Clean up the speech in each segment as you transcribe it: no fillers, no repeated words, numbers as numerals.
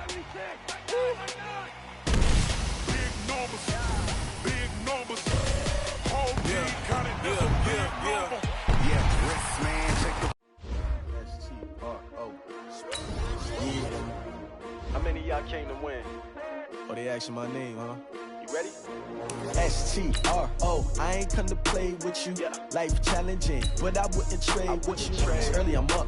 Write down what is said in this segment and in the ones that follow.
How many of y'all came to win? Oh, they asking my name, huh? You ready? STRO, I ain't come to play with you. Life challenging, but I wouldn't trade with you. It's early, I'm up.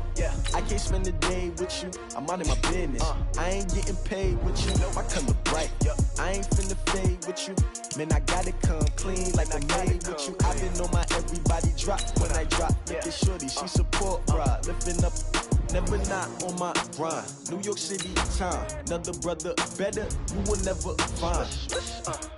I can't spend the day with you. I'm out of my business. I ain't getting paid with you. My color bright. I ain't finna fade with you. Man, I gotta come clean like I made with you. I've been on my everybody drop when I drop. Look at shorty, she support ride. Lifting up, never not on my grind. New York City time, another brother better, you will never find.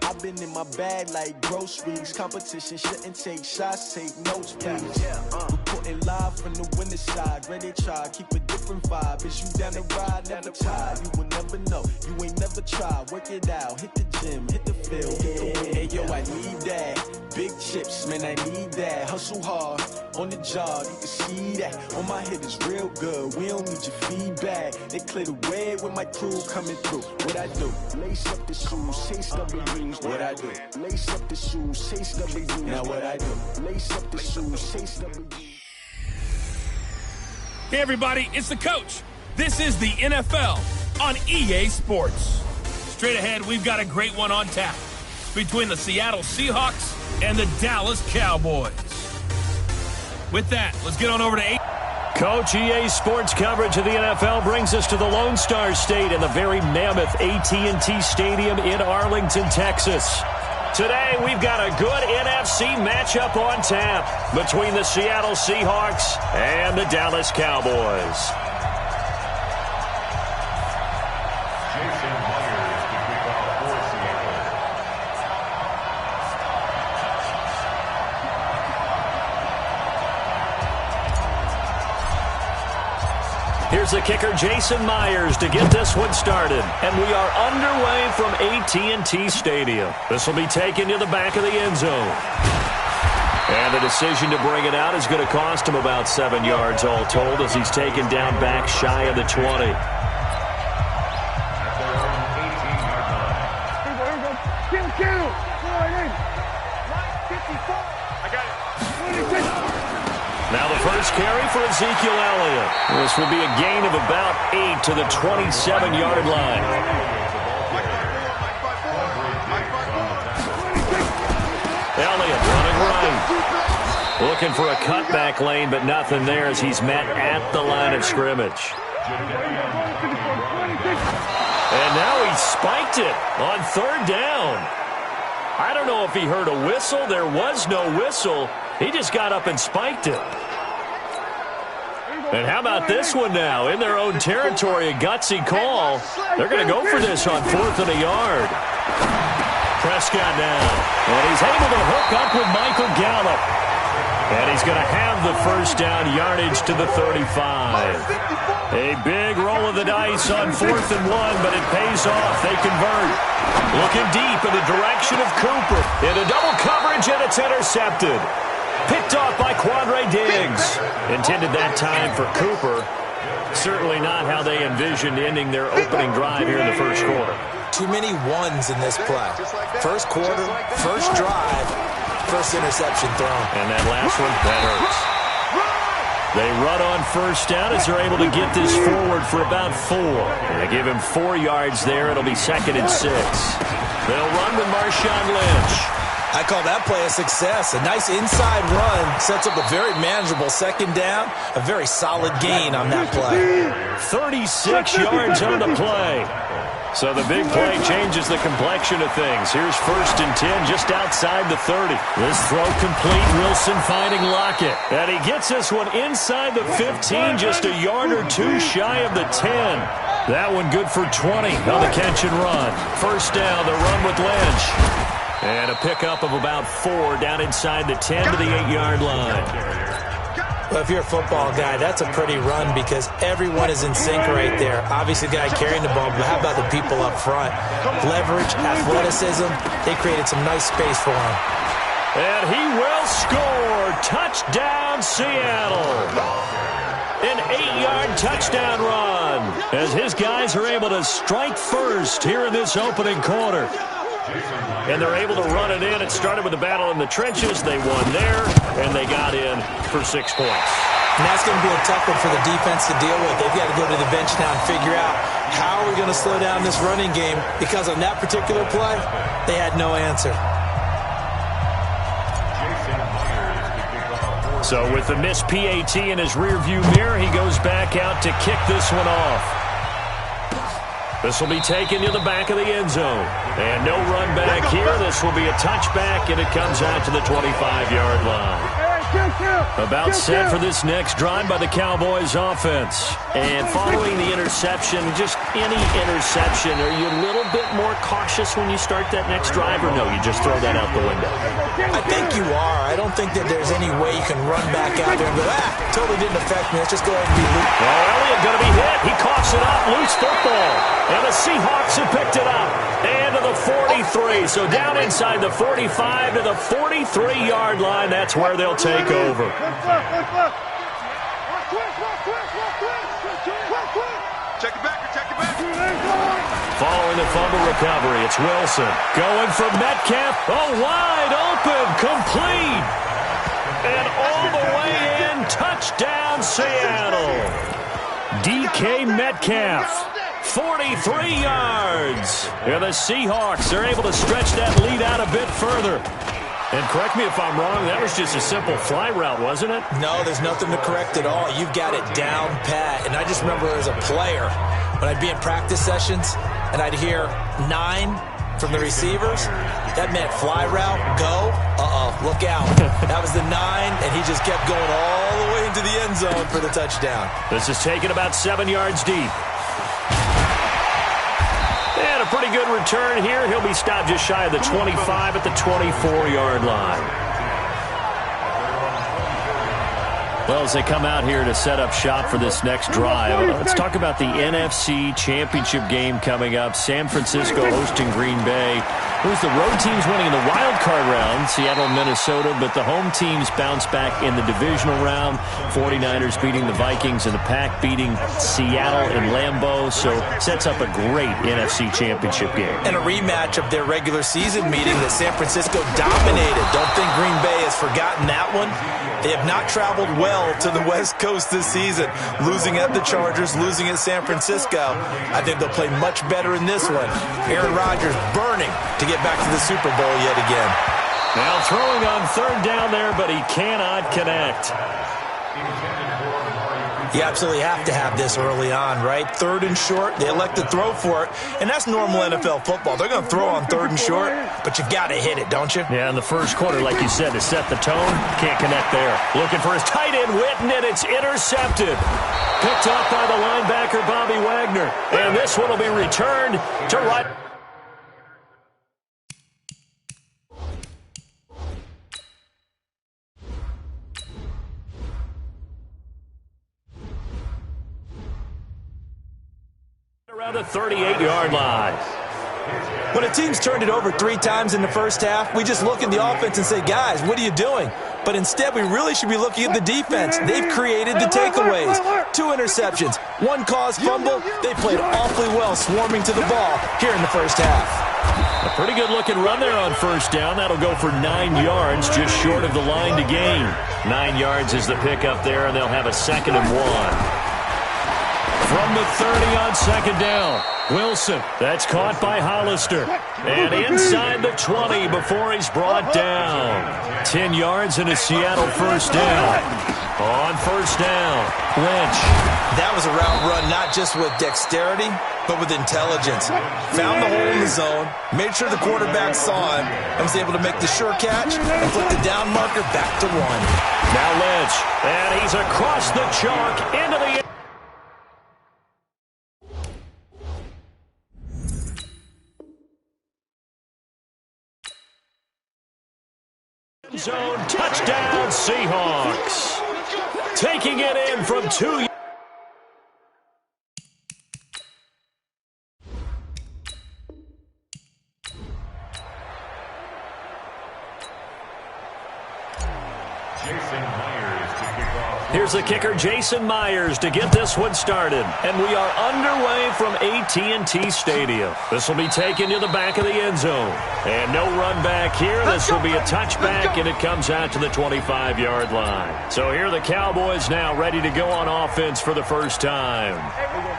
I've been in my bag like groceries. Competition shouldn't take shots, take notes, please. Reporting live from the winning side. Ready to try, keep a different vibe. Is you down the ride, never tired. You will never know, you ain't never tried. Work it out, hit the gym, hit the field, hit the win. Hey yo, I need that. Big chips, man, I need that. Hustle hard, on the job, you can see that. On my head is real good, we don't need your feedback. They clear the way with my crew coming through. What I do? Lace up the shoes, chase W's. What I do? Lace up the shoes, chase W's. Now what I do? Lace up the shoes, chase W's. Hey everybody, it's the coach. This is the NFL on EA Sports. Straight ahead, we've got a great one on tap between the Seattle Seahawks and the Dallas Cowboys. With that, let's get on over to 8. Coach, EA Sports coverage of the NFL brings us to the Lone Star State in the very mammoth AT&T Stadium in Arlington, Texas. Today, we've got a good NFC matchup on tap between the Seattle Seahawks and the Dallas Cowboys. Here's the kicker, Jason Myers, to get this one started. And we are underway from AT&T Stadium. This will be taken to the back of the end zone. And the decision to bring it out is going to cost him about 7 yards all told as he's taken down back shy of the 20. Now the first carry for Ezekiel Elliott. This will be a gain of about 8 to the 27-yard line. Elliott running right. Looking for a cutback lane, but nothing there as he's met at the line of scrimmage. And now he spiked it on third down. I don't know if he heard a whistle. There was no whistle. He just got up and spiked it. And how about this one now? In their own territory, a gutsy call. They're going to go for this on 4th and a yard. Prescott down. And he's able to hook up with Michael Gallup. And he's going to have the first down yardage to the 35. A big roll of the dice on 4th and 1, but it pays off. They convert. Looking deep in the direction of Cooper. Into double coverage, and it's intercepted. Picked off by Quandre Diggs. Intended that time for Cooper. Certainly not how they envisioned ending their opening drive here in the first quarter. Too many ones in this play. First quarter, first drive, first interception thrown. And that last one, that hurts. They run on first down as they're able to get this forward for about 4. And they give him 4 yards there. It'll be 2nd and 6. They'll run with Marshawn Lynch. I call that play a success. A nice inside run sets up a very manageable second down. A very solid gain on that play. 36 yards on the play. So the big play changes the complexion of things. Here's 1st and 10 just outside the 30. This throw complete. Wilson finding Lockett. And he gets this one inside the 15, just a yard or 2 shy of the 10. That one good for 20 on the catch and run. First down, the run with Lynch. And a pickup of about 4 down inside the 10 to the 8-yard line. Well, if you're a football guy, that's a pretty run because everyone is in sync right there. Obviously, the guy carrying the ball, but how about the people up front? Leverage, athleticism, they created some nice space for him. And he will score. Touchdown, Seattle. An 8-yard touchdown run as his guys are able to strike first here in this opening quarter. And they're able to run it in. It started with a battle in the trenches. They won there, and they got in for 6 points. And that's going to be a tough one for the defense to deal with. They've got to go to the bench now and figure out how are we going to slow down this running game, because on that particular play, they had no answer. So with the missed PAT in his rearview mirror, he goes back out to kick this one off. This will be taken to the back of the end zone. And no run back here. This will be a touchback, and it comes out to the 25-yard line. About set for this next drive by the Cowboys offense. And following the interception, just any interception, are you a little bit more cautious when you start that next drive, or no, you just throw that out the window? I think you are. I don't think that there's any way you can run back out there and go, totally didn't affect me. Let's just go ahead and be loose. Well, Elliott going to be hit. He coughs it up. Loose football. And the Seahawks have picked it up. And to the 43. So down inside the 45 to the 43-yard line. That's where they'll take over. Check it back. Following the fumble recovery, it's Wilson. Going for Metcalf. Oh, wide open. Complete. And all the way in. Touchdown, Seattle. DK Metcalf. 43 yards. And the Seahawks are able to stretch that lead out a bit further. And correct me if I'm wrong, that was just a simple fly route, wasn't it? No, there's nothing to correct at all. You've got it down pat. And I just remember as a player, when I'd be in practice sessions and I'd hear 9 from the receivers, that meant fly route, go, look out. That was the 9, and he just kept going all the way into the end zone for the touchdown. This is taken about 7 yards deep. And a pretty good return here. He'll be stopped just shy of the 25 at the 24-yard line. Well, as they come out here to set up shop for this next drive, let's talk about the NFC Championship game coming up. San Francisco hosting Green Bay. It was the road teams winning in the wild card round, Seattle and Minnesota, but the home teams bounced back in the divisional round. 49ers beating the Vikings and the Pack beating Seattle in Lambeau. So sets up a great NFC Championship game. And a rematch of their regular season meeting that San Francisco dominated. Don't think Green Bay has forgotten that one. They have not traveled well to the West Coast this season, losing at the Chargers, losing at San Francisco. I think they'll play much better in this one. Aaron Rodgers burning to get back to the Super Bowl yet again. Now throwing on third down there, but he cannot connect. You absolutely have to have this early on, right? 3rd and short, they elect to throw for it, and that's normal NFL football. They're going to throw on 3rd and short, but you got to hit it, don't you? Yeah, in the first quarter, like you said, to set the tone, can't connect there. Looking for his tight end, Witten, and it's intercepted. Picked up by the linebacker, Bobby Wagner. And this one will be returned to right. Around the 38-yard line. When a team's turned it over 3 times in the first half, we just look at the offense and say, guys, what are you doing? But instead, we really should be looking at the defense. They've created the takeaways. 2 interceptions, 1 caused fumble. They played awfully well swarming to the ball here in the first half. A pretty good-looking run there on first down. That'll go for 9 yards, just short of the line to gain. 9 yards is the pickup there, and they'll have a 2nd and 1. From the 30 on 2nd down, Wilson. That's caught by Hollister. And inside the 20 before he's brought down. 10 yards and a Seattle first down. On first down, Lynch. That was a route run not just with dexterity, but with intelligence. Found the hole in the zone, made sure the quarterback saw him, and was able to make the sure catch and flip the down marker back to 1. Now Lynch, and he's across the chalk into the zone. Touchdown, Seahawks. Taking it in from 2. Jason Myers to kick off Here's the kicker, Jason Myers, to get this one started. And we are underway from AT&T Stadium. This will be taken to the back of the end zone. And no run back here. This will be a touchback, and it comes out to the 25-yard line. So here are the Cowboys now ready to go on offense for the first time.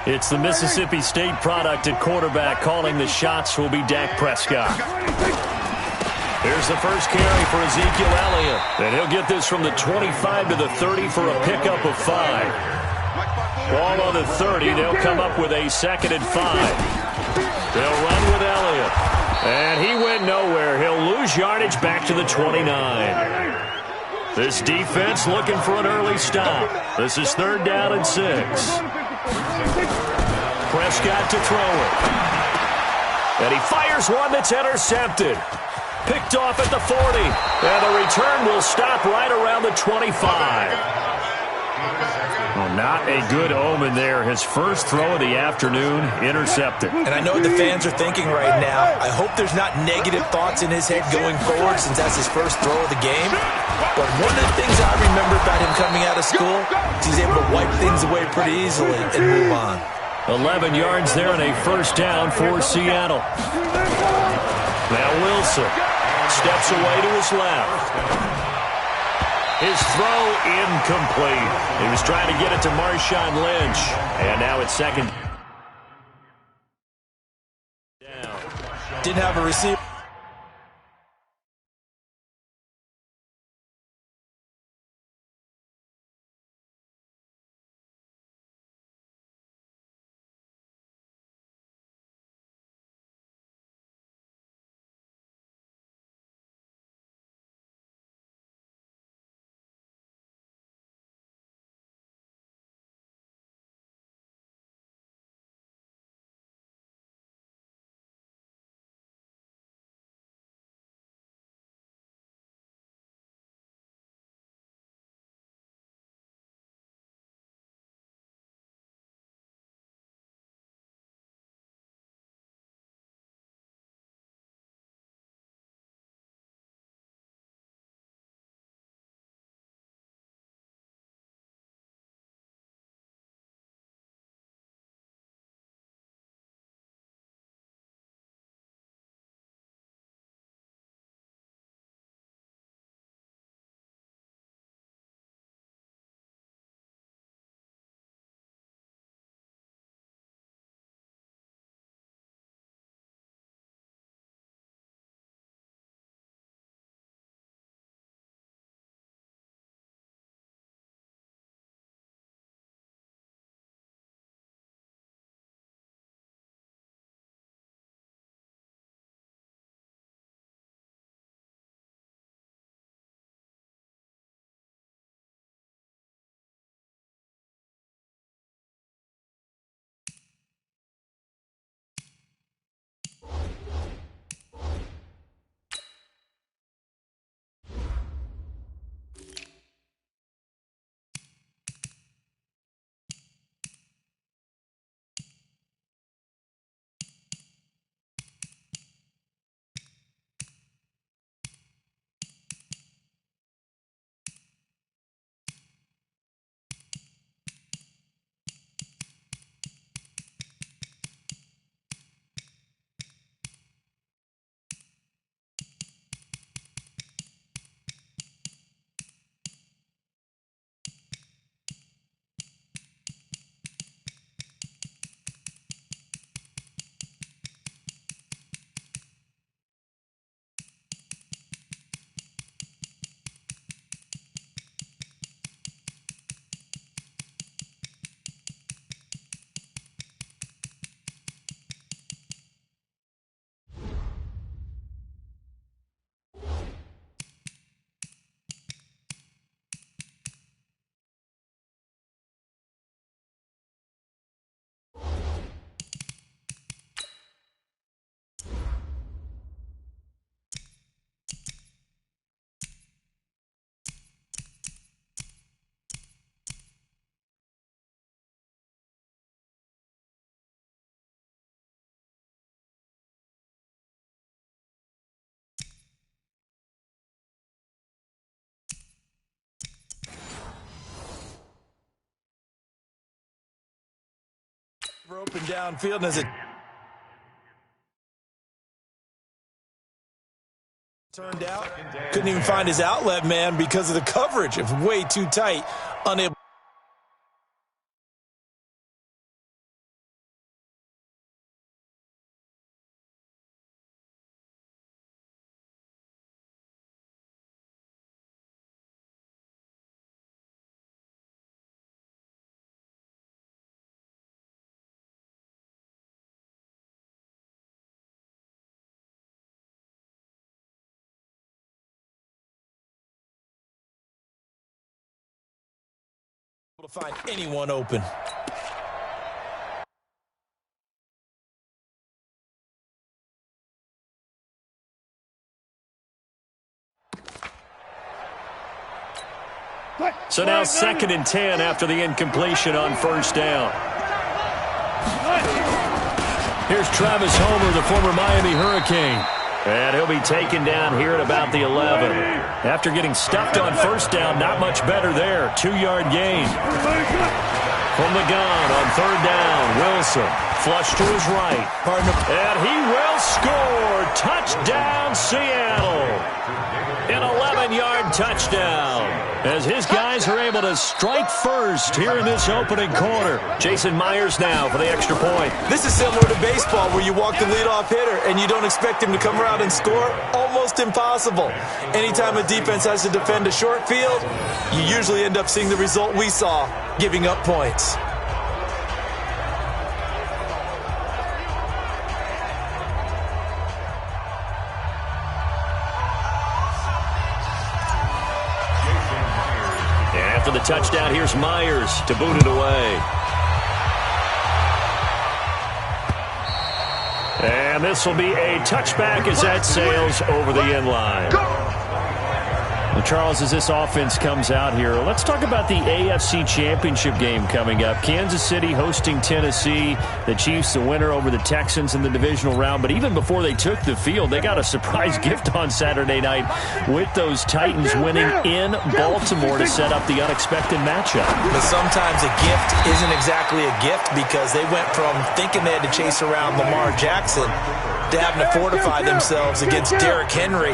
It's the Mississippi State product at quarterback. Calling the shots will be Dak Prescott. Here's the first carry for Ezekiel Elliott. And he'll get this from the 25 to the 30 for a pickup of 5. Ball on the 30. They'll come up with a 2nd and 5. They'll run with Elliott. And he went nowhere. He'll lose yardage back to the 29. This defense looking for an early stop. This is 3rd down and 6. Prescott to throw it. And he fires one that's intercepted. Picked off at the 40. And the return will stop right around the 25. Well, not a good omen there. His first throw of the afternoon, intercepted. And I know what the fans are thinking right now. I hope there's not negative thoughts in his head going forward since that's his first throw of the game. But one of the things I remember about him coming out of school is he's able to wipe things away pretty easily and move on. 11 yards there and a first down for Seattle. Now Wilson steps away to his left. His throw incomplete. He was trying to get it to Marshawn Lynch. And now it's 2nd down. Didn't have a receiver. Open downfield as it turned out. Couldn't even find his outlet man because of the coverage. It was way too tight. Unable. To find anyone open. So now 2nd and 10 after the incompletion on first down. Here's Travis Homer, the former Miami Hurricane. And he'll be taken down here at about the 11. After getting stuffed on first down, not much better there. 2-yard gain. From the gun on 3rd down, Wilson. Flush to his right. And he will score. Touchdown, Seattle. An 11-yard touchdown. As his guys are able to strike first here in this opening quarter. Jason Myers now for the extra point. This is similar to baseball where you walk the leadoff hitter and you don't expect him to come around and score. Almost impossible. Anytime a defense has to defend a short field, you usually end up seeing the result we saw, giving up points. After the touchdown, here's Myers to boot it away. And this will be a touchback as that sails over the end line. Well, Charles, as this offense comes out here, let's talk about the AFC Championship game coming up. Kansas City hosting Tennessee. The Chiefs, the winner over the Texans in the divisional round. But even before they took the field, they got a surprise gift on Saturday night with those Titans winning in Baltimore to set up the unexpected matchup. But sometimes a gift isn't exactly a gift because they went from thinking they had to chase around Lamar Jackson to having to fortify themselves against Derrick Henry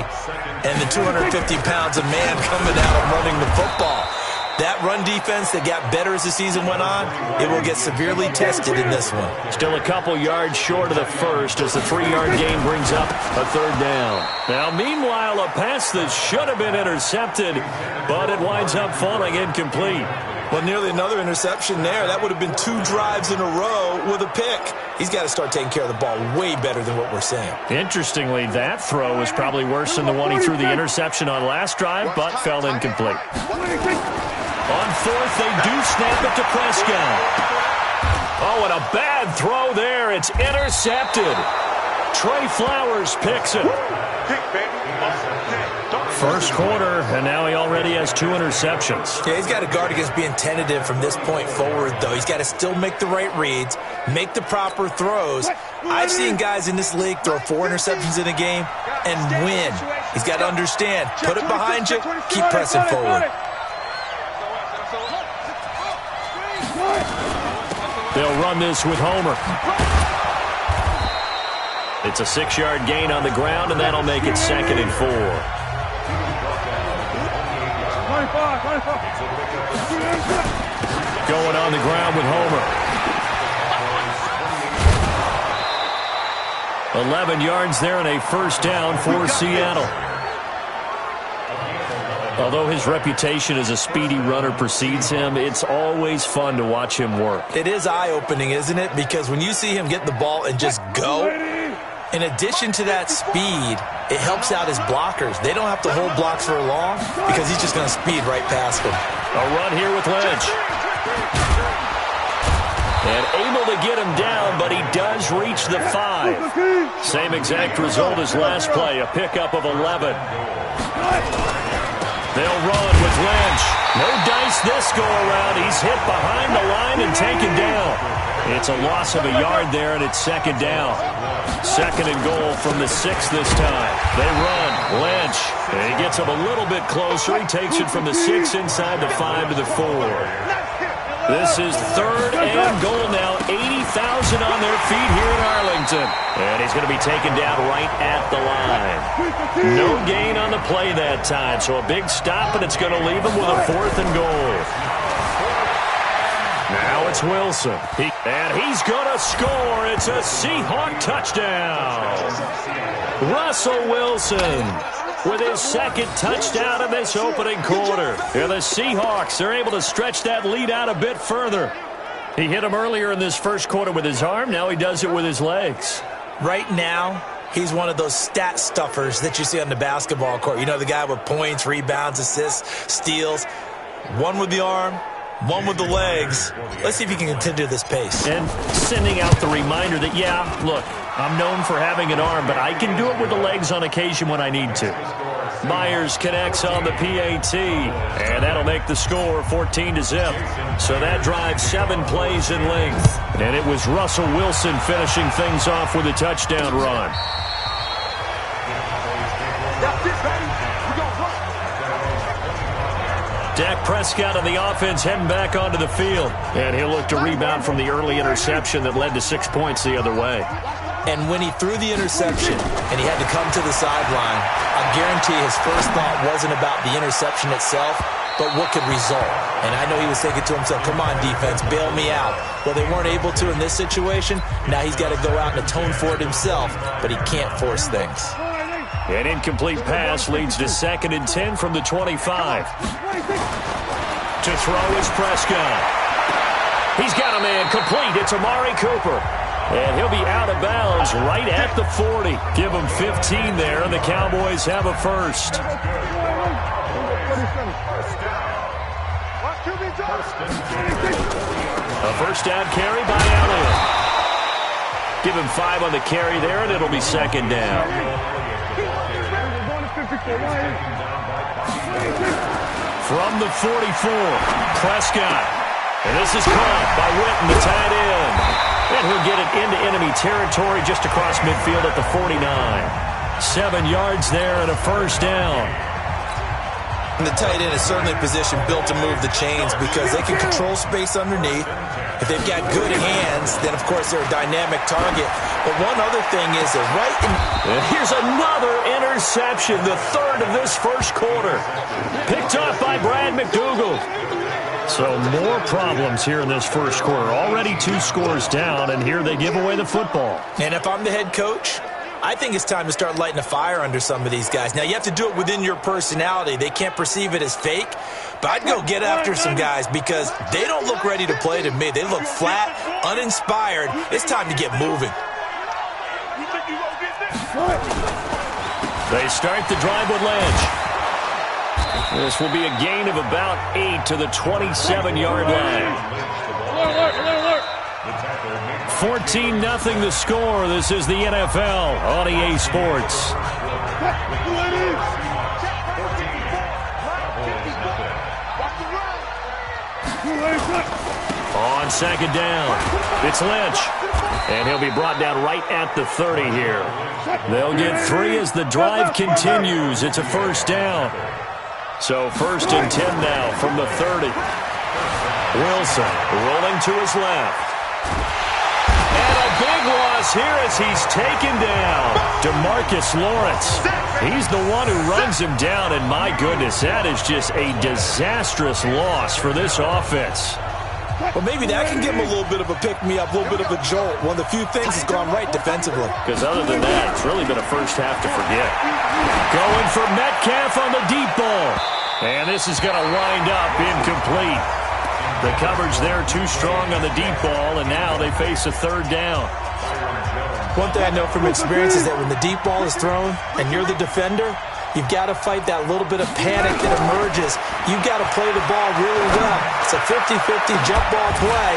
and the 250 pounds of man coming out and running the football. That run defense that got better as the season went on, it will get severely tested in this one. Still a couple yards short of the first as the 3-yard gain brings up a 3rd down. Now, meanwhile, a pass that should have been intercepted, but it winds up falling incomplete. Well, nearly another interception there. That would have been 2 drives in a row with a pick. He's got to start taking care of the ball way better than what we're saying. Interestingly, that throw was probably worse than the one he threw the interception on last drive, but fell incomplete. On 4th, they do snap it to Prescott. Oh, and a bad throw there. It's intercepted. Trey Flowers picks it. First quarter, and now he already has 2 interceptions. Yeah, he's got to guard against being tentative from this point forward, though. He's got to still make the right reads, make the proper throws. I've seen guys in this league throw 4 interceptions in a game and win. He's got to understand, put it behind you, keep pressing forward. They'll run this with Homer. It's a 6-yard gain on the ground, and that'll make it 2nd and 4. Going on the ground with Homer. 11 yards there and a first down for Seattle. Although his reputation as a speedy runner precedes him, it's always fun to watch him work. It is eye-opening, isn't it? Because when you see him get the ball and just go, in addition to that speed, it helps out his blockers. They don't have to hold blocks for long because he's just going to speed right past them. A run here with Lynch. And able to get him down, but he does reach the 5. Same exact result as last play, a pickup of 11. They'll run with Lynch. No dice this go-around. He's hit behind the line and taken down. It's a loss of a yard there, and it's 2nd down. 2nd and goal from the 6 this time. They run. Lynch. And he gets him a little bit closer. He takes it from the 6 inside the 5 to the 4. This is 3rd and goal now. 80,000 on their feet here in Arlington. And he's going to be taken down right at the line. No gain on the play that time, so a big stop, and it's going to leave him with a 4th and goal. Now it's Wilson. And he's going to score. It's a Seahawk touchdown. Russell Wilson with his 2nd touchdown in this opening quarter. And the Seahawks are able to stretch that lead out a bit further. He hit him earlier in this first quarter with his arm. Now he does it with his legs. Right now, he's one of those stat stuffers that you see on the basketball court. You know, the guy with points, rebounds, assists, steals. One with the arm, one with the legs. Let's see if he can continue this pace. And sending out the reminder that, yeah, look, I'm known for having an arm, but I can do it with the legs on occasion when I need to. Myers connects on the PAT, and that'll make the score 14-0. So that drives 7 plays in length. And it was Russell Wilson finishing things off with a touchdown run. Dak Prescott on the offense heading back onto the field. And he'll look to rebound from the early interception that led to 6 points the other way. And when he threw the interception and he had to come to the sideline, I guarantee his first thought wasn't about the interception itself, but what could result. And I know he was thinking to himself, come on, defense, bail me out. Well, they weren't able to in this situation. Now he's got to go out and atone for it himself, but he can't force things. An incomplete pass leads to 2nd and 10 from the 25. To throw is Prescott. He's got a man complete. It's Amari Cooper. And he'll be out of bounds right at the 40. Give him 15 there, and the Cowboys have a first. A first down carry by Elliott. Give him 5 on the carry there, and it'll be 2nd down. From the 44, Prescott. And this is caught by Witten, the tight end. And he'll get it into enemy territory just across midfield at the 49. 7 yards there and a first down. And the tight end is certainly a position built to move the chains because they can control space underneath. If they've got good hands, then, of course, they're a dynamic target. But one other thing is that And here's another interception, the 3rd of this first quarter. Picked off by Brad McDougald. So more problems here in this first quarter. Already 2 scores down, and here they give away the football. And if I'm the head coach, I think it's time to start lighting a fire under some of these guys. Now, you have to do it within your personality. They can't perceive it as fake. But I'd go get after some guys because they don't look ready to play to me. They look flat, uninspired. It's time to get moving. They start the drive with Lynch. This will be a gain of about 8 to the 27-yard line. 14-0 the score. This is the NFL on EA Sports. On 2nd down, it's Lynch. And he'll be brought down right at the 30 here. They'll get 3 as the drive continues. It's a first down. So 1st and 10 now from the 30. Wilson rolling to his left. And a big loss here as he's taken down. DeMarcus Lawrence. He's the one who runs him down, and my goodness, that is just a disastrous loss for this offense. Well, maybe that can give him a little bit of a pick-me-up, a little bit of a jolt. One of the few things that's gone right defensively. Because other than that, it's really been a first half to forget. Going for Metcalf on the deep ball. And this is going to wind up incomplete. The coverage there too strong on the deep ball, and now they face a 3rd down. One thing I know from experience is that when the deep ball is thrown and you're the defender, you've got to fight that little bit of panic that emerges. You've got to play the ball really well. It's a 50-50 jump ball play.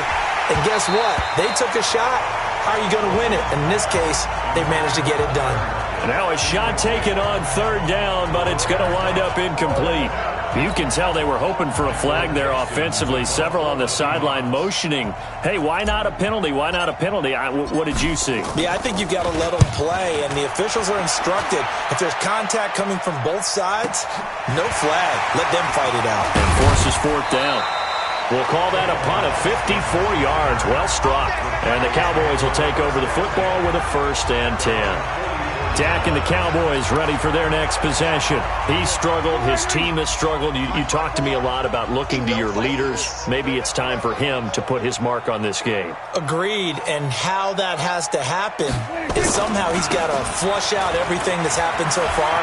And guess what? They took a shot. How are you going to win it? And in this case, they managed to get it done. Now a shot taken on 3rd down, but it's going to wind up incomplete. You can tell they were hoping for a flag there offensively. Several on the sideline motioning, hey, why not a penalty? Why not a penalty? What did you see? Yeah, I think you've got to let them play, and the officials are instructed. If there's contact coming from both sides, no flag. Let them fight it out. And forces 4th down. We'll call that a punt of 54 yards. Well struck. And the Cowboys will take over the football with a 1st and 10. Dak and the Cowboys ready for their next possession. He's struggled. His team has struggled. You talk to me a lot about looking to your leaders. Maybe it's time for him to put his mark on this game. Agreed. And how that has to happen is somehow he's got to flush out everything that's happened so far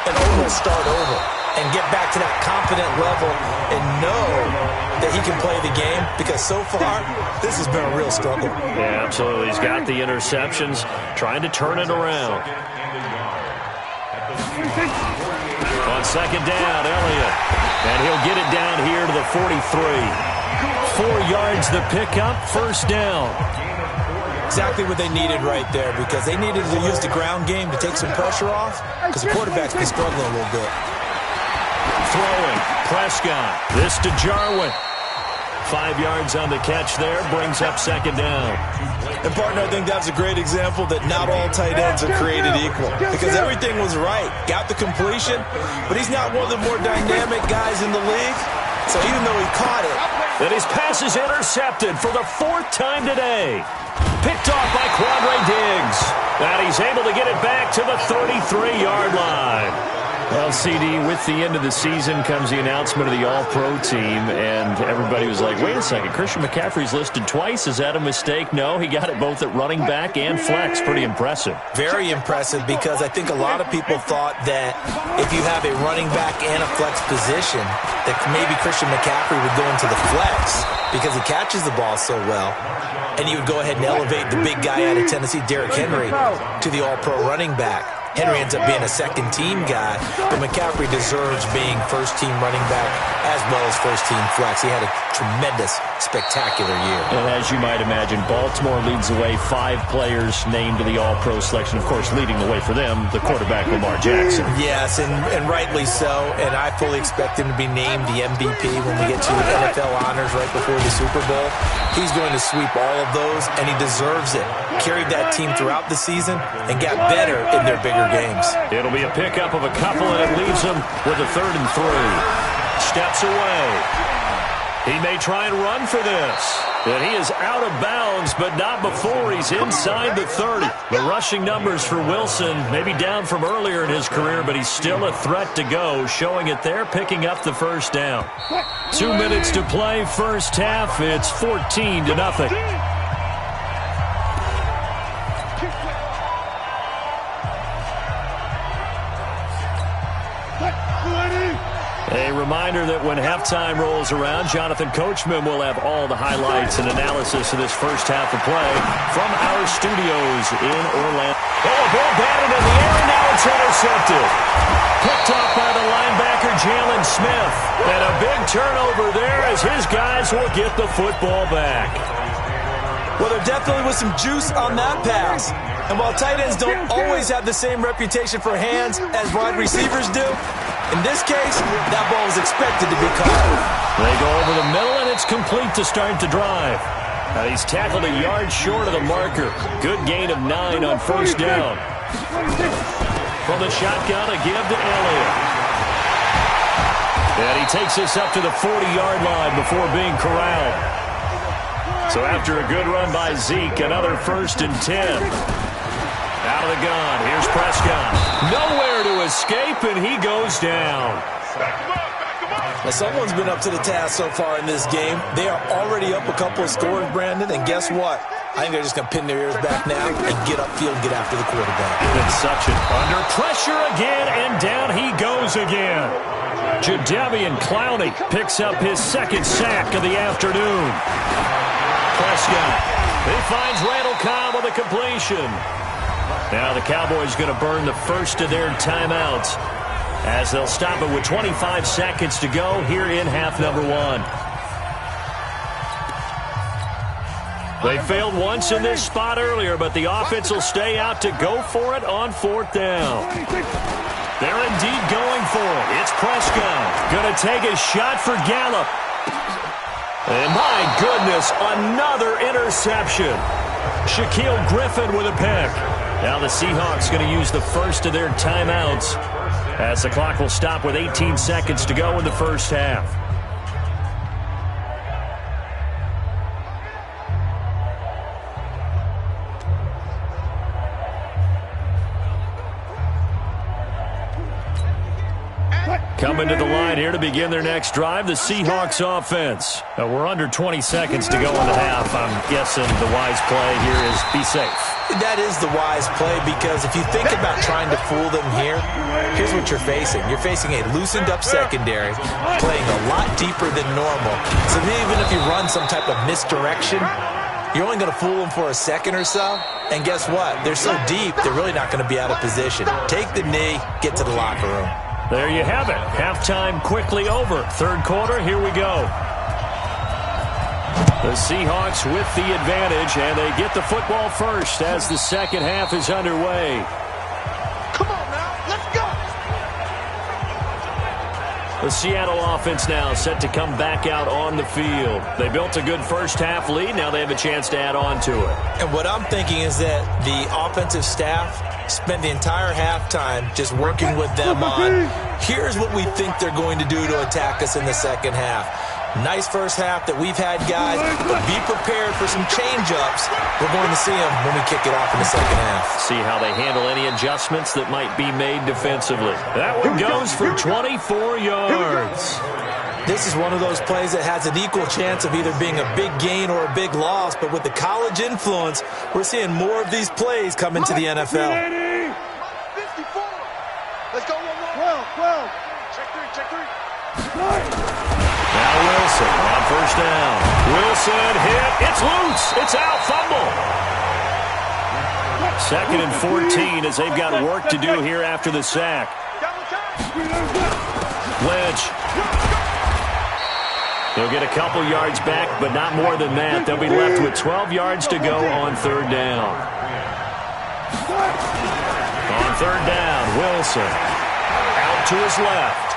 and almost start over and get back to that confident level and know that he can play the game, because so far this has been a real struggle. Yeah, absolutely. He's got the interceptions, trying to turn it around. On 2nd down, Elliott. And he'll get it down here to the 43. 4 yards the pickup, 1st down. Exactly what they needed right there, because they needed to use the ground game to take some pressure off, because the quarterback's been struggling a little bit. Throwing, Prescott. This to Jarwin. 5 yards on the catch there, brings up 2nd down. And, partner, I think that's a great example that not all tight ends are created equal, because everything was right. Got the completion, but he's not one of the more dynamic guys in the league. So even though he caught it. And his pass is intercepted for the 4th time today. Picked off by Quandre Diggs. And he's able to get it back to the 33-yard line. Well, CD, with the end of the season comes the announcement of the All-Pro team, and everybody was like, wait a second, Christian McCaffrey's listed twice. Is that a mistake? No, he got it both at running back and flex. Pretty impressive. Very impressive, because I think a lot of people thought that if you have a running back and a flex position, that maybe Christian McCaffrey would go into the flex because he catches the ball so well. And you would go ahead and elevate the big guy out of Tennessee, Derrick Henry, to the All-Pro running back. Henry ends up being a second-team guy, but McCaffrey deserves being first-team running back as well as first-team flex. He had a tremendous, spectacular year. And as you might imagine, Baltimore leads the way. 5 players named to the All-Pro selection. Of course, leading the way for them, the quarterback, Lamar Jackson. Yes, and rightly so. And I fully expect him to be named the MVP when we get to the NFL honors right before the Super Bowl. He's going to sweep all of those, and he deserves it. Carried that team throughout the season and got better in their bigger games. It'll be a pickup of a couple, and it leaves him with a 3rd and 3. Steps away. He may try and run for this. And he is out of bounds, but not before he's inside the 30. The rushing numbers for Wilson, maybe down from earlier in his career, but he's still a threat to go, showing it there, picking up the 1st down. 2 minutes to play, 1st half. It's 14-0. A reminder that when halftime rolls around, Jonathan Coachman will have all the highlights and analysis of this 1st half of play from our studios in Orlando. Oh, a ball batted in the air, and now it's intercepted. Picked off by the linebacker, Jalen Smith. And a big turnover there as his guys will get the football back. Well, there definitely was some juice on that pass. And while tight ends don't always have the same reputation for hands as wide receivers do, in this case, that ball was expected to be caught. They go over the middle, and it's complete to start the drive. And he's tackled a yard short of the marker. Good gain of 9 on 1st down. From the shotgun, a give to Elliott. And he takes this up to the 40-yard line before being corralled. So after a good run by Zeke, another 1st and 10. Out of the gun, here's Prescott. Nowhere to escape, and he goes down. Now, someone's been up to the task so far in this game. They are already up a couple of scores, Brandon, and guess what? I think they're just going to pin their ears back now and get upfield and get after the quarterback. It's such an under pressure again, and down he goes again. Jadeveon Clowney picks up his 2nd sack of the afternoon. Prescott, he finds Randall Cobb with a completion. Now the Cowboys going to burn the first of their timeouts as they'll stop it with 25 seconds to go here in half number 1. They failed once in this spot earlier, but the offense will stay out to go for it on 4th down. They're indeed going for it. It's Prescott. Going to take a shot for Gallup. And my goodness, another interception. Shaquille Griffin with a pick. Now the Seahawks going to use the first of their timeouts as the clock will stop with 18 seconds to go in the 1st half. Coming to the line here to begin their next drive, the Seahawks offense. We're under 20 seconds to go in the half. I'm guessing the wise play here is be safe. That is the wise play, because if you think about trying to fool them here, here's what you're facing. You're facing a loosened-up secondary, playing a lot deeper than normal. So even if you run some type of misdirection, you're only going to fool them for a second or so. And guess what? They're so deep, they're really not going to be out of position. Take the knee, get to the locker room. There you have it. Halftime quickly over. Third quarter, here we go. The Seahawks with the advantage, and they get the football first as the second half is underway. Come on now, let's go! The Seattle offense now set to come back out on the field. They built a good first half lead. Now they have a chance to add on to it. And what I'm thinking is that the offensive staff spent the entire halftime just working with them on, here's what we think they're going to do to attack us in the second half. Nice first half that we've had, guys, but be prepared for some change-ups. We're going to see them when we kick it off in the second half. See how they handle any adjustments that might be made defensively. That one goes for 24 yards. This is one of those plays that has an equal chance of either being a big gain or a big loss, but with the college influence, we're seeing more of these plays come into the NFL. 54. Let's go, 12. Check three. Now Wilson on first down. Wilson hit. It's loose. It's out. Fumble. Second and 14 as they've got work to do here after the sack. Lynch. They'll get a couple yards back, but not more than that. They'll be left with 12 yards to go on third down. On third down, Wilson out to his left.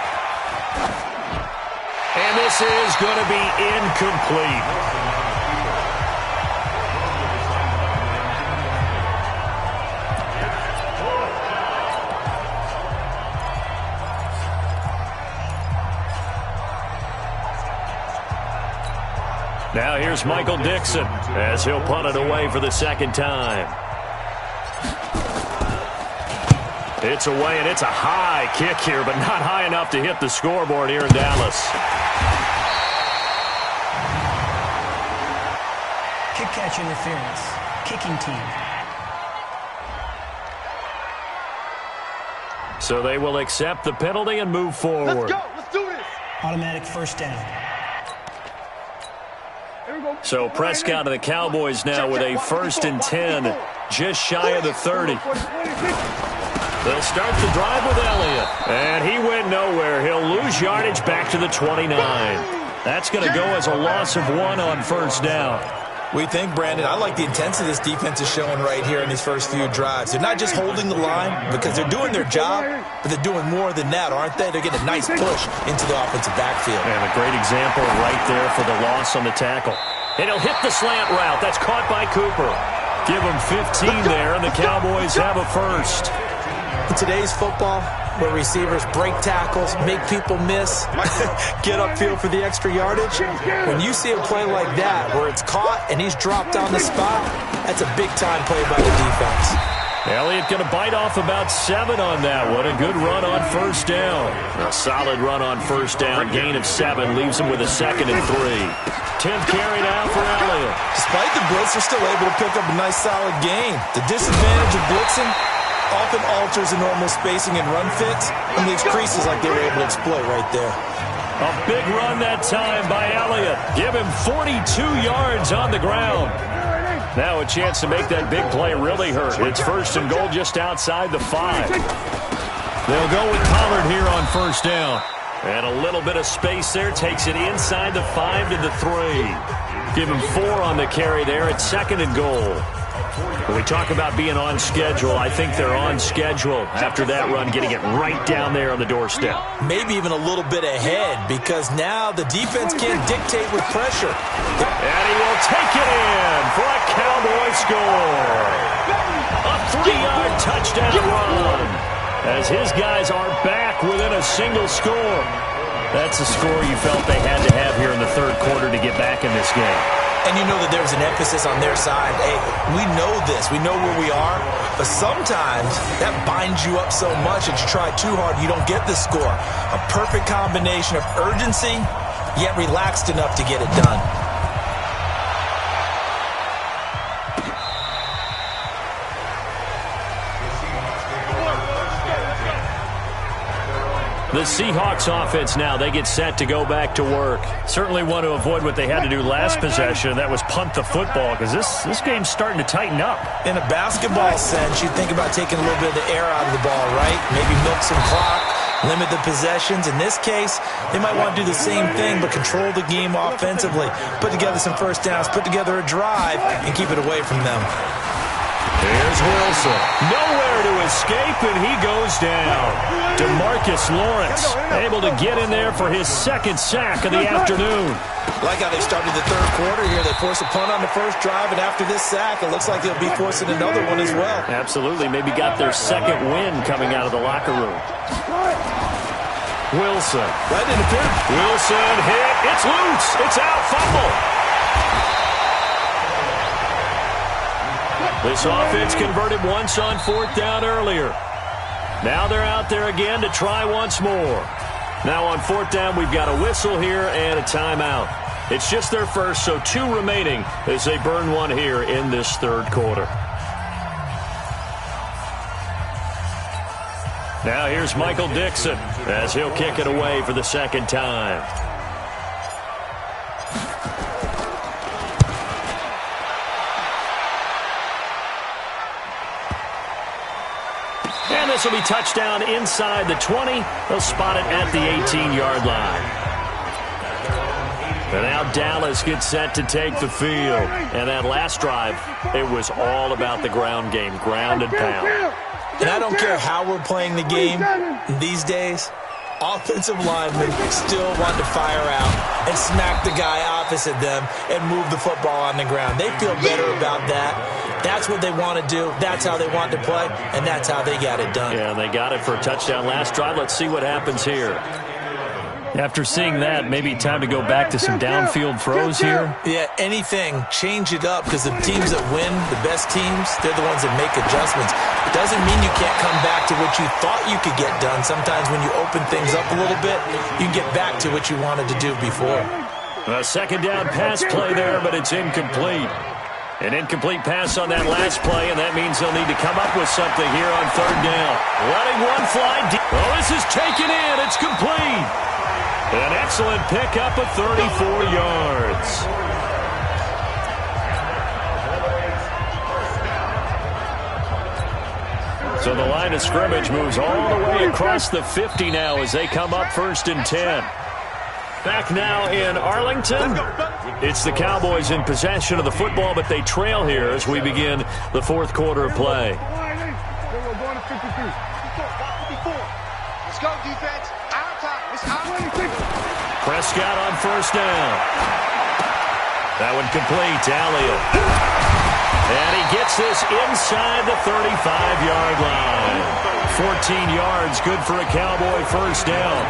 And this is going to be incomplete. Now here's Michael Dixon as he'll punt it away for the second time. It's away, and it's a high kick here, but not high enough to hit the scoreboard here in Dallas. Kick catch interference. Kicking team. So they will accept the penalty and move forward. Let's go. Let's do this. Automatic first down. So Prescott and the Cowboys now with a 1st and 10, just shy of the 30. They'll start the drive with Elliott. And he went nowhere. He'll lose yardage back to the 29. That's going to go as a loss of 1 on first down. We think, Brandon, I like the intensity this defense is showing right here in these first few drives. They're not just holding the line because they're doing their job, but they're doing more than that, aren't they? They're getting a nice push into the offensive backfield. And a great example right there for the loss on the tackle. And he'll hit the slant route. That's caught by Cooper. Give him 15 there, and the Cowboys have a first. In today's football, where receivers break tackles, make people miss, get upfield for the extra yardage, when you see a play like that where it's caught and he's dropped on the spot, that's a big-time play by the defense. Elliott going to bite off about 7 on that one. A good run on first down. A solid run on first down. Gain of 7 leaves him with a 2nd and 3. 10th carry now for Elliott. Despite the blitz, they're still able to pick up a nice solid gain. The disadvantage of blitzing often alters the normal spacing and run fits and leaves creases like they were able to exploit right there. A big run that time by Elliott. Give him 42 yards on the ground. Now a chance to make that big play really hurt. It's 1st and goal just outside the 5. They'll go with Pollard here on first down. And a little bit of space there. Takes it inside the 5 to the 3. Give him 4 on the carry there at 2nd and goal. When we talk about being on schedule, I think they're on schedule after that run, getting it right down there on the doorstep. Maybe even a little bit ahead, because now the defense can't dictate with pressure. And he will take it in for a Cowboy score. A 3-yard touchdown run as his guys are back within a single score. That's a score you felt they had to have here in the third quarter to get back in this game. And you know that there's an emphasis on their side. Hey, we know this. We know where we are. But sometimes that binds you up so much that you try too hard, you don't get the score. A perfect combination of urgency, yet relaxed enough to get it done. The Seahawks offense now, they get set to go back to work. Certainly want to avoid what they had to do last possession. That was punt the football, because this game's starting to tighten up. In a basketball sense, you think about taking a little bit of the air out of the ball, right? Maybe milk some clock, limit the possessions. In this case, they might want to do the same thing, but control the game offensively. Put together some first downs, put together a drive, and keep it away from them. Here's Wilson. Nowhere to escape, and he goes down. DeMarcus Lawrence able to get in there for his second sack of the afternoon. Like how they started the third quarter here. They forced a punt on the first drive, and after this sack, it looks like they'll be forcing another one as well. Absolutely. Maybe got their second win coming out of the locker room. Wilson. Right in the pin. Wilson hit. It's loose. It's out. Fumble. This offense converted once on fourth down earlier. Now they're out there again to try once more. Now on fourth down, we've got a whistle here and a timeout. It's just their first, so 2 remaining as they burn one here in this third quarter. Now here's Michael Dixon as he'll kick it away for the second time. And this will be touchdown inside the 20. They'll spot it at the 18-yard line. And now Dallas gets set to take the field. And that last drive, it was all about the ground game, ground and pound. And I don't care how we're playing the game these days, offensive linemen still want to fire out and smack the guy opposite them and move the football on the ground. They feel better about that. That's what they want to do. That's how they want to play, and that's how they got it done. Yeah, they got it for a touchdown last drive. Let's see what happens here. After seeing that, maybe time to go back to some downfield throws here. Yeah, anything. Change it up, because the teams that win, the best teams, they're the ones that make adjustments. It doesn't mean you can't come back to what you thought you could get done. Sometimes when you open things up a little bit, you can get back to what you wanted to do before. A second down pass play there, but it's incomplete. An incomplete pass on that last play, and that means they'll need to come up with something here on third down. Letting one fly deep. Oh, this is taken in. It's complete. An excellent pickup of 34 yards. So the line of scrimmage moves all the way across the 50 now as they come up 1st and 10. Back now in Arlington. It's the Cowboys in possession of the football, but they trail here as we begin the fourth quarter of play. Let's go, defense. Out top. It's out. Prescott on first down. That one complete to Elliott. And he gets this inside the 35-yard line. 14 yards, good for a Cowboy first down.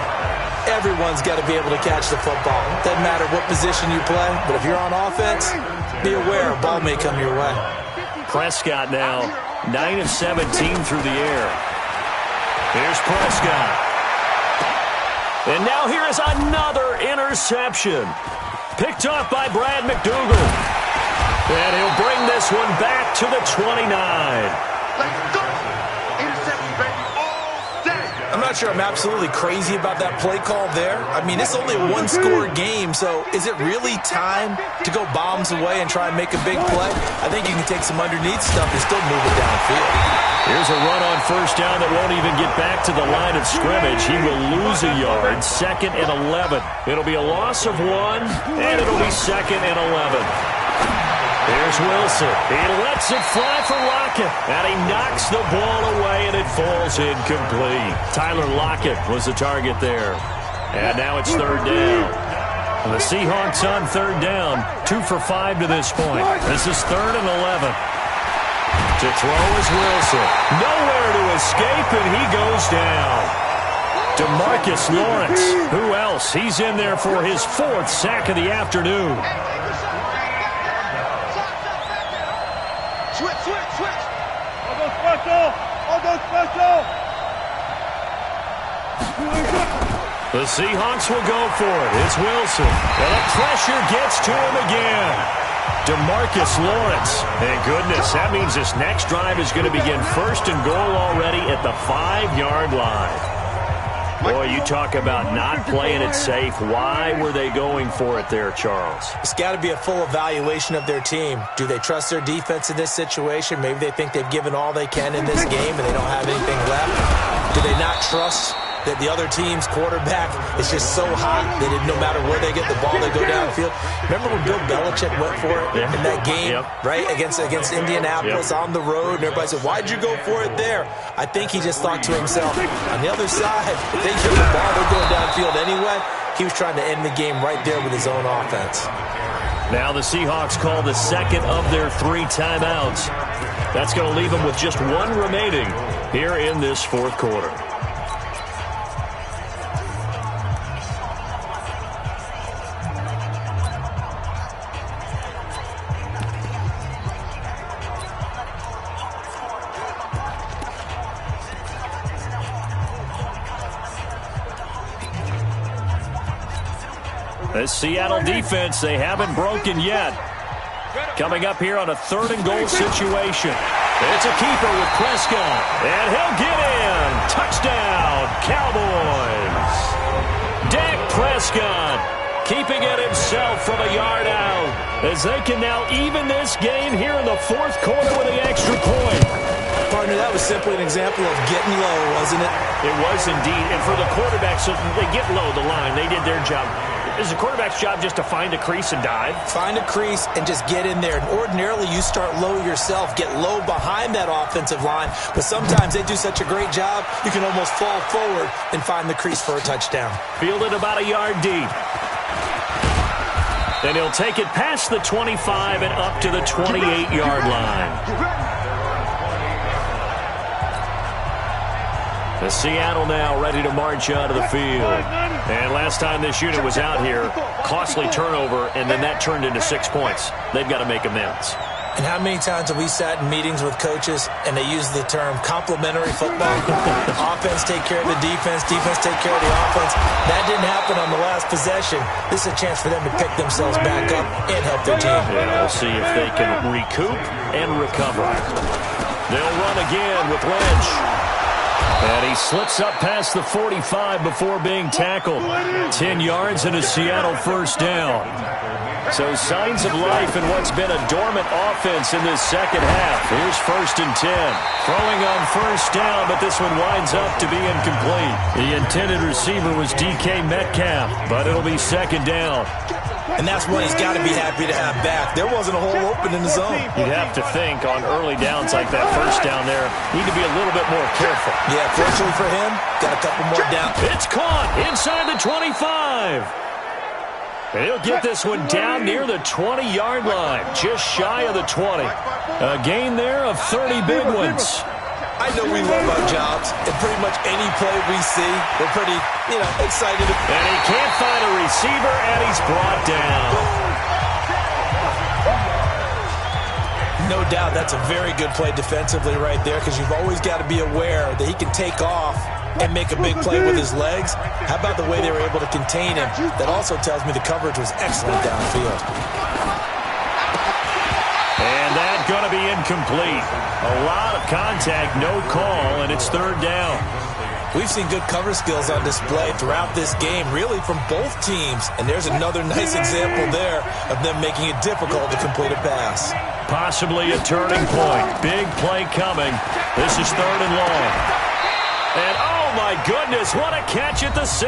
Everyone's got to be able to catch the football. Doesn't matter what position you play, but if you're on offense, be aware a ball may come your way. Prescott now 9 of 17 through the air. Here's Prescott. And now here is another interception. Picked off by Brad McDougal. And he'll bring this one back to the 29. Let's go. Interception, baby, all day. I'm not sure I'm absolutely crazy about that play call there. I mean, it's only a one-score game, so is it really time to go bombs away and try and make a big play? I think you can take some underneath stuff and still move it downfield. Here's a run on first down that won't even get back to the line of scrimmage. He will lose a yard. 2nd and 11. It'll be a loss of 1, and it'll be 2nd and 11. Here's Wilson. He lets it fly for Lockett. And he knocks the ball away, and it falls incomplete. Tyler Lockett was the target there. And now it's third down. And the Seahawks on third down. 2 for 5 to this point. This is 3rd and 11. To throw is Wilson. Nowhere to escape, and he goes down. DeMarcus Lawrence. Who else? He's in there for his 4th sack of the afternoon. The Seahawks will go for it. It's Wilson. And the pressure gets to him again. DeMarcus Lawrence. And goodness, that means this next drive is going to begin first and goal already at the 5-yard line. Boy, you talk about not playing it safe. Why were they going for it there, Charles? It's got to be a full evaluation of their team. Do they trust their defense in this situation? Maybe they think they've given all they can in this game and they don't have anything left. Do they not trust that the other team's quarterback is just so hot that no matter where they get the ball, they go downfield? Remember when Bill Belichick went for it in that game, right, against Indianapolis on the road, and everybody said, why'd you go for it there? I think he just thought to himself, on the other side, if they get the ball, they're going downfield anyway. He was trying to end the game right there with his own offense. Now the Seahawks call the second of their 3 timeouts. That's going to leave them with just 1 remaining here in this fourth quarter. The Seattle defense, they haven't broken yet. Coming up here on a 3rd and goal situation. It's a keeper with Prescott. And he'll get in. Touchdown, Cowboys. Dak Prescott keeping it himself from a yard out, as they can now even this game here in the fourth quarter with the extra point. Partner, that was simply an example of getting low, wasn't it? It was indeed. And for the quarterbacks, so they get low the line. They did their job. It's the quarterback's job just to find a crease and dive. Find a crease and just get in there. And ordinarily, you start low yourself, get low behind that offensive line. But sometimes they do such a great job, you can almost fall forward and find the crease for a touchdown. Fielded about a yard deep. And he'll take it past the 25 and up to the 28-yard line. The Seattle now ready to march onto the field. And last time this unit was out here, costly turnover, and then that turned into 6 points. They've got to make amends. And how many times have we sat in meetings with coaches and they use the term complementary football? Offense take care of the defense, defense take care of the offense. That didn't happen on the last possession. This is a chance for them to pick themselves back up and help their team. Yeah, we'll see if they can recoup and recover. They'll run again with Lynch. And he slips up past the 45 before being tackled. 10 yards and a Seattle first down. So signs of life in what's been a dormant offense in this second half. Here's 1st and 10. Throwing on first down, but this one winds up to be incomplete. The intended receiver was DK Metcalf, but it'll be 2nd down. And that's one he's got to be happy to have back. There wasn't a hole open in the zone. You'd have to think on early downs like that first down there, need to be a little bit more careful. Yeah, fortunately for him, got a couple more down. It's caught inside the 25. And he'll get this one down near the 20-yard line, just shy of the 20. A gain there of 30 big ones. I know we love our jobs, and pretty much any play we see, we're pretty, excited. And he can't find a receiver, and he's brought down. No doubt that's a very good play defensively right there, because you've always got to be aware that he can take off and make a big play with his legs. How about the way they were able to contain him? That also tells me the coverage was excellent downfield. And that's going to be incomplete. A lot of contact, no call, and it's 3rd down. We've seen good cover skills on display throughout this game, really from both teams. And there's another nice example there of them making it difficult to complete a pass. Possibly a turning point. Big play coming. This is 3rd and long. And oh my goodness, what a catch at the 6.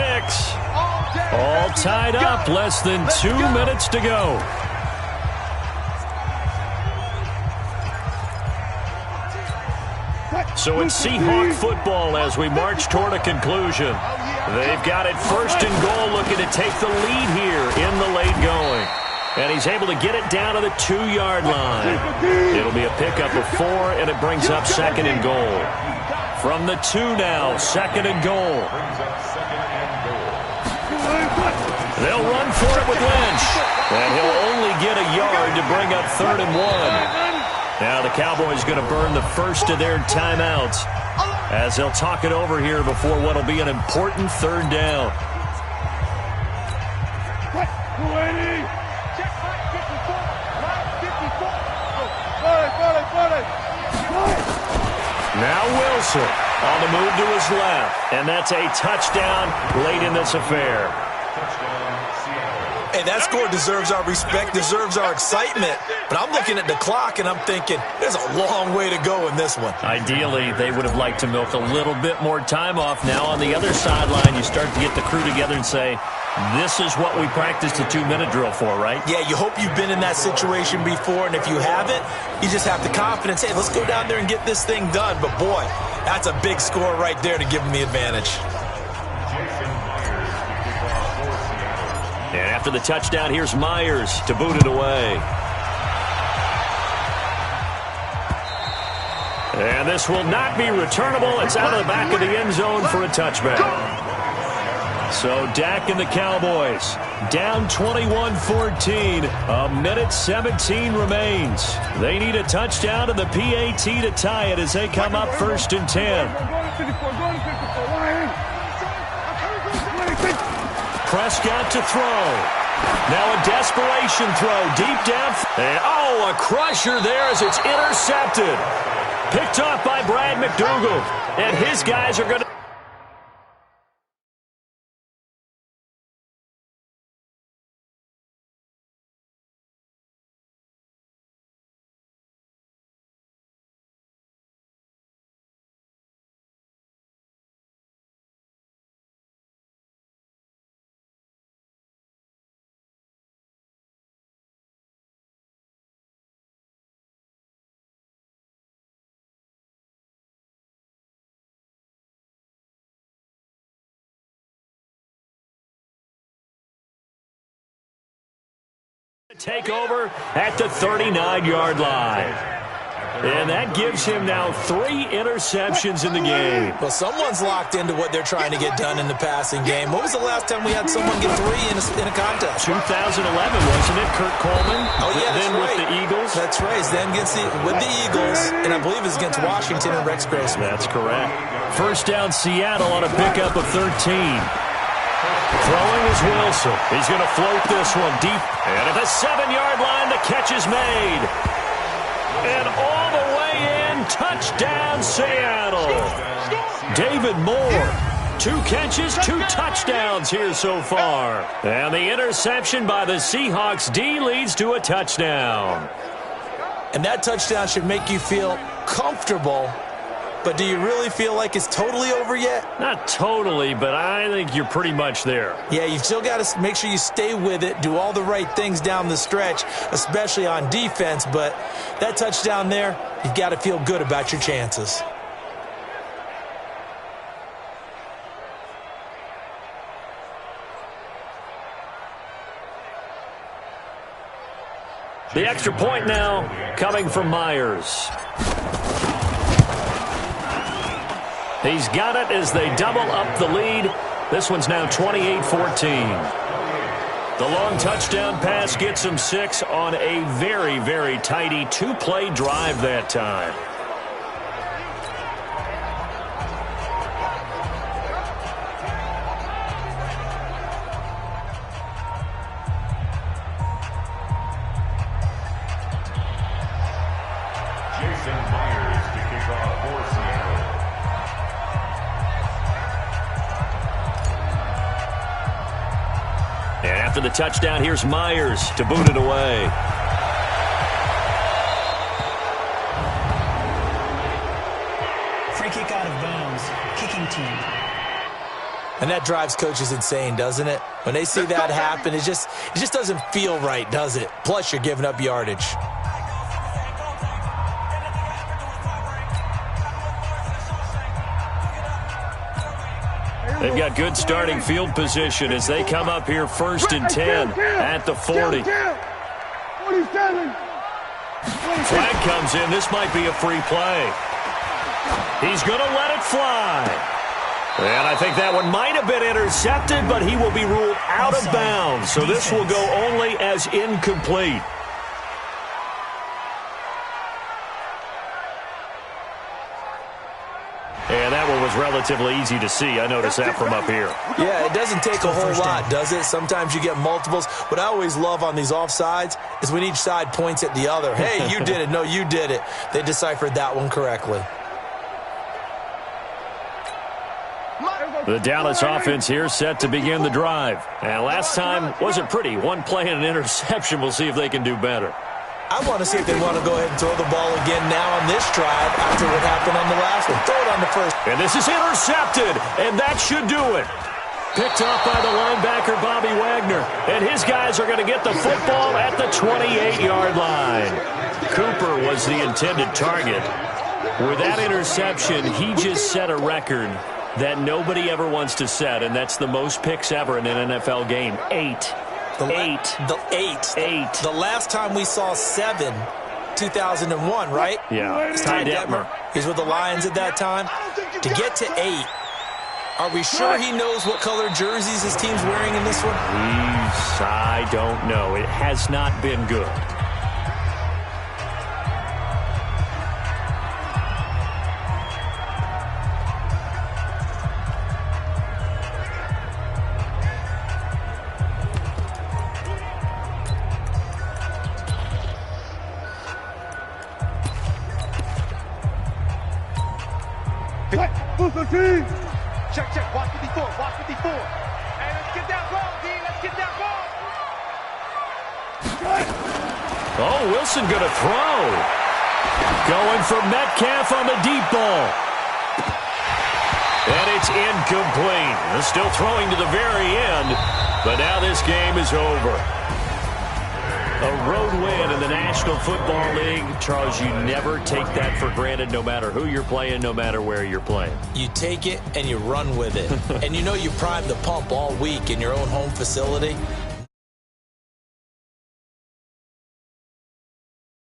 All tied up, less than 2 minutes to go. So it's Seahawk football as we march toward a conclusion. They've got it 1st and goal, looking to take the lead here in the late going. And he's able to get it down to the 2-yard line. It'll be a pickup of 4, and it brings up 2nd and goal. From the 2 now, 2nd and goal. They'll run for it with Lynch. And he'll only get a yard to bring up 3rd and 1. Now the Cowboys going to burn the first of their timeouts as they'll talk it over here before what will be an important third down. Now Wilson on the move to his left, and that's a touchdown late in this affair. Hey, that score deserves our respect, deserves our excitement. But I'm looking at the clock, and I'm thinking there's a long way to go in this one. Ideally, they would have liked to milk a little bit more time off. Now on the other sideline, you start to get the crew together and say, this is what we practiced the 2-minute drill for, right? Yeah, you hope you've been in that situation before, and if you haven't, you just have the confidence, hey, let's go down there and get this thing done. But, boy, that's a big score right there to give them the advantage. And after the touchdown, here's Myers to boot it away. And this will not be returnable. It's out of the back of the end zone for a touchback. So Dak and the Cowboys down 21-14. A minute 17 remains. They need a touchdown and the PAT to tie it as they come up 1st and 10. Prescott to throw. Now a desperation throw deep down. And, oh, a crusher there as it's intercepted. Picked off by Brad McDougal. And his guys are going to... take over at the 39-yard line. And that gives him now 3 interceptions in the game. Well, someone's locked into what they're trying to get done in the passing game. When was the last time we had someone get 3 in a contest? 2011, wasn't it? Kurt Coleman. Oh, yeah, Then right. with the Eagles. That's right. Then with the Eagles, and I believe it's against Washington and Rex Grossman. That's correct. First down, Seattle on a pickup of 13. Throwing is Wilson. He's going to float this one deep. And at the 7-yard line, the catch is made. And all the way in, touchdown, Seattle. David Moore, 2 catches, 2 touchdowns here so far. And the interception by the Seahawks D leads to a touchdown. And that touchdown should make you feel comfortable. But do you really feel like it's totally over yet? Not totally, but I think you're pretty much there. Yeah, you've still got to make sure you stay with it, do all the right things down the stretch, especially on defense. But that touchdown there, you've got to feel good about your chances. The extra point now coming from Myers. He's got it as they double up the lead. This one's now 28-14. The long touchdown pass gets him 6 on a very, very tidy 2-play drive that time. After the touchdown, here's Myers to boot it away. Free kick out of bounds. Kicking team. And that drives coaches insane, doesn't it? When they see that happen, it just doesn't feel right, does it? Plus, you're giving up yardage. They've got good starting field position as they come up here 1st and 10 at the 40. Flag comes in. This might be a free play. He's going to let it fly. And I think that one might have been intercepted, but he will be ruled out of bounds. So this will go only as incomplete. And that one was relatively easy to see. I noticed that from up here. Yeah, it doesn't take a whole lot, does it? Sometimes you get multiples. What I always love on these offsides is when each side points at the other. Hey, you did it. No, you did it. They deciphered that one correctly. The Dallas offense here set to begin the drive. And last time wasn't pretty. One play and an interception. We'll see if they can do better. I want to see if they want to go ahead and throw the ball again now on this drive after what happened on the last one. Throw it on the first. And this is intercepted, and that should do it. Picked up by the linebacker, Bobby Wagner. And his guys are going to get the football at the 28-yard line. Cooper was the intended target. With that interception, he just set a record that nobody ever wants to set, and that's the most picks ever in an NFL game. 8. The last time we saw 7, 2001, right? Yeah. Ty Detmer. He's with the Lions at that time. To get to 8, are we sure he knows what color jerseys his team's wearing in this one? I don't know. It has not been good. Check, watch 54, watch 54. Hey, let's get that ball, D, let's get that ball. Oh, Wilson going to throw. Going for Metcalf on the deep ball. And it's incomplete. They're still throwing to the very end, but now this game is over. A road win in the National Football League. Charles, you never take that for granted no matter who you're playing, no matter where you're playing. You take it and you run with it. And you know you primed the pump all week in your own home facility.